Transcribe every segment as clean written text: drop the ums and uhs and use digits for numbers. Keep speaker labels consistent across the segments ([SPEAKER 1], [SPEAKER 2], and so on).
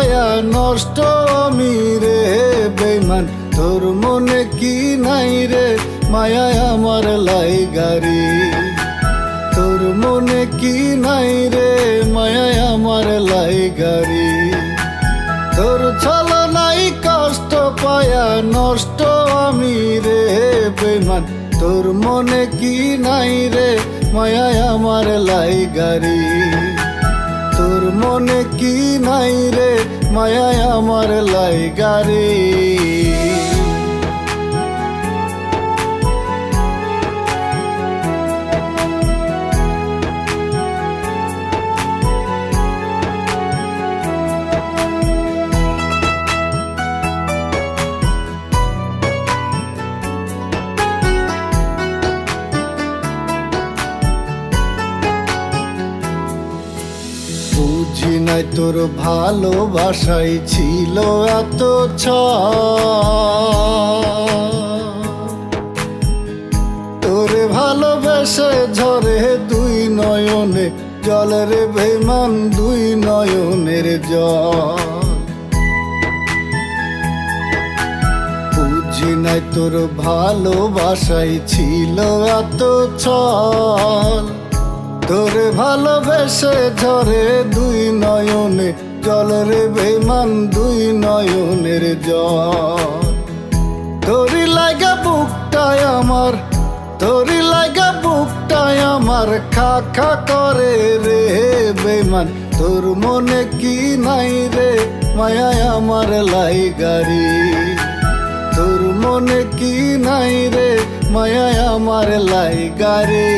[SPEAKER 1] পায়া নষ্ট আমি রে বেঈমান। তোর মনে কি নাই রে মায়ায় আমার লাইগারি। তোর মনে কি নাই রে মায়ায় আমার লাইগারি। তোর ছলনাই কষ্ট পায়া নষ্ট আমি রে বেঈমান। তোর মনে কি নাই রে মায়ায় আমার লাইগারি। তোর মনে কি নাই রে মায়ায় আমার লাইগারি। বুঝি নাই তোর ভালোবাসাই ছিল এত তোরে ভালোবেসে ঝরে দুই নয়নে জল রে বেঈমান, দুই নয়নের জল। বুঝি নাই তোর ভালোবাসাই ছিল এত ছল তোরে ভালোবেসে ঝরে দুই নয়নে জল রে বেঈমান, দুই নয়নের জল। তোরি লাগা বুকটায় আমার, তোরি লাগা বুকটায় আমার খা খা করে রে বেঈমান। তোর মনে কি নাই রে মায়ায় আমার লাইগারি। তোর মনে কি নাই রে মায়ায় আমার লাইগারি।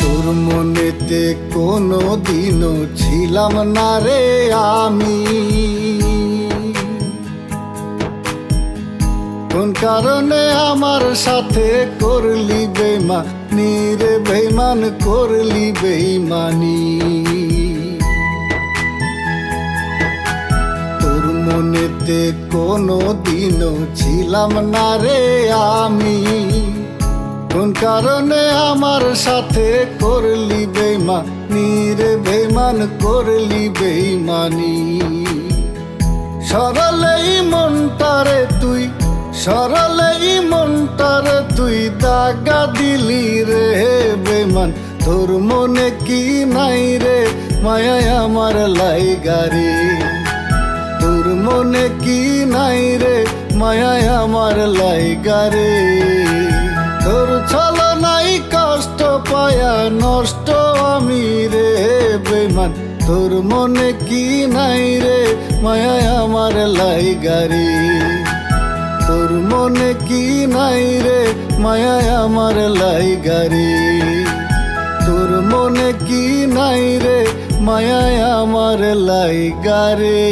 [SPEAKER 1] তোর মনেতে কোনো দিনও ছিলাম না রে আমি। কোন কারণে আমার সাথে করলি বেঈমানি রে বেঈমান, করলি বেঈমানি। তোর মনেতে কোনো দিনও ছিলাম না রে আমি। কোন কারণে আমার সাথে করলি বেঈমানি রে বেঈমান, করলি বেঈমানি। সরলেই মনটারে তুই, সরলেই মনটারে তুই দাগা দিলি রে বেঈমান। তোর মনে কি নাই রে মায়ায় আমার লাইগারি। তোর মনে কি নাই রে মায়ায় আমার লাইগারি। তোর ছলনাই কষ্ট পায়া নষ্ট আমি রে বেঈমান। তোর মনে কি নাই রে মায়ায় আমার লাইগারি। তোর মনে কি নাই রে মায়ায় আমার লাইগারি। তোর মনে কি নাই রে মায়ায় আমার লাইগারি।